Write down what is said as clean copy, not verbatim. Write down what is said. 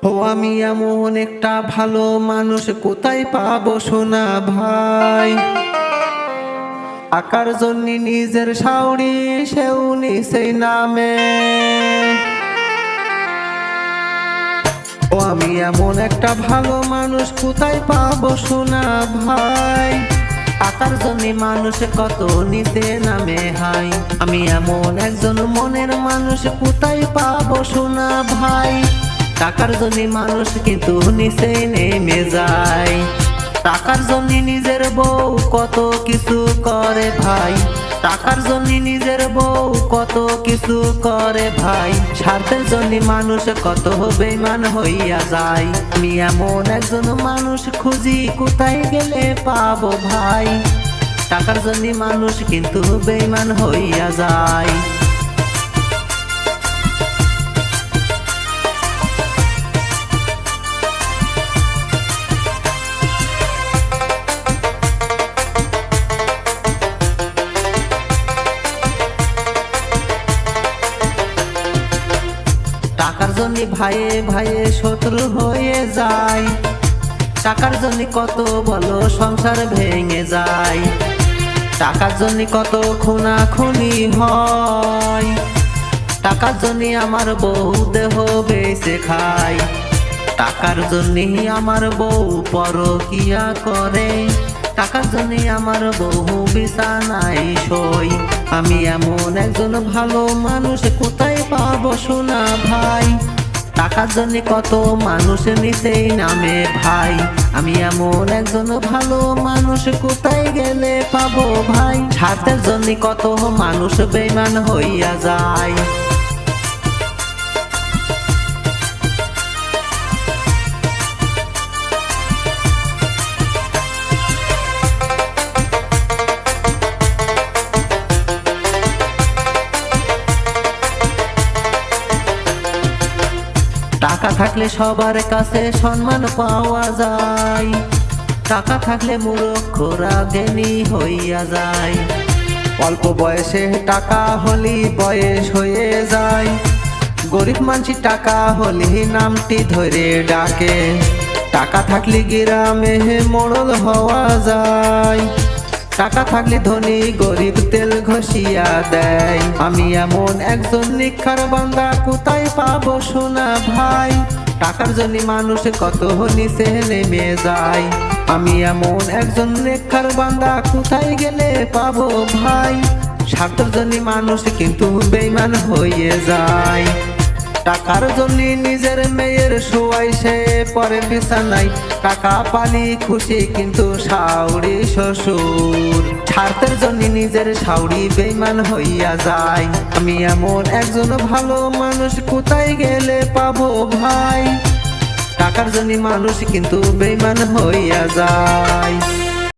ও আমি এমন একটা ভালো মানুষ কোথায় পাবো সোনা ভাই। টাকার জন্য নিজের শাওড়ি সেও নিছেই নামে। ও আমি এমন একটা ভালো মানুষ কোথায় পাবো সোনা ভাই। টাকার জন্য মানুষ কত নিতে নামে হাই। আমি এমন একজন মনের মানুষ কোথায় পাবো সোনা ভাই। টাকার জন্য মানুষ কিন্তু নিচে নেমে যায়। টাকার জন্য নিজের বউ কত কিছু করে ভাই। টাকার জন্য নিজের বউ কত কিছু করে ভাই। স্বার্থের জন্য মানুষ কত বেঈমান হইয়া যায়। আমি এমন একজন মানুষ খুঁজি কোথায় গেলে পাবো ভাই। টাকার জন্য মানুষ কিন্তু বেঈমান হইয়া যায়। টাকার জন্য ভাইয়ে ভাইয়ে শত্রু হয়ে যায়। টাকার জন্য কত বলো সংসার ভেঙে যায়। টাকার জন্য কত খুনাখুনি হয়। টাকার জন্য আমার বউ দেহ বেঁচে খায়। টাকার জন্য আমার বউ পরকিয়া করে। টাকার জন্য আমার বউ বিছানায় শোয়। আমি এমন একজন ভালো মানুষ কোথায় পাবো সোনা ভাই। টাকার জন্য কত মানুষ নিচেই নামে ভাই। আমি এমন একজন ভালো মানুষ কোথায় গেলে পাবো ভাই। স্বার্থের জন্য কত মানুষ বেঈমান হইয়া যায়। টাকা থাকলে সবার কাছে সম্মান পাওয়া যায়। টাকা থাকলে মূর্খরা জ্ঞানী হইয়া যায়। অল্প বয়সে টাকা হলি বয়স হয়ে যায়। গরিব মানুষ টাকা হলি নামটি ধরে ডাকে। টাকা থাকলে গ্রামে মোড়ল হওয়া যায়। টাকা থাকলে ধনী গরিব তেল ঘষিয়া দেয়। আমি এমন একজন নিখার বান্দা কোথায় পাবো সোনা ভাই। টাকার জন্য মানুষ কত নিচে নেমে যায়। আমি এমন একজন নিখার বান্দা কোথায় গেলে পাবো ভাই। স্বার্থের জন্য মানুষ কিন্তু বেঈমান হয়ে যায়। টাকার জন্য নিজের মেয়ের শোয়াই সে পরে বিছানায়। টাকা পালি খুশি কিন্তু শাওড়ি শ্বশুর। স্বার্থের জন্য নিজের শাওড়ি বেঈমান হইয়া যায়। আমি এমন একজন ভালো মানুষ কোথায় গেলে পাবো ভাই। টাকার জন্য মানুষ কিন্তু বেঈমান হইয়া যায়।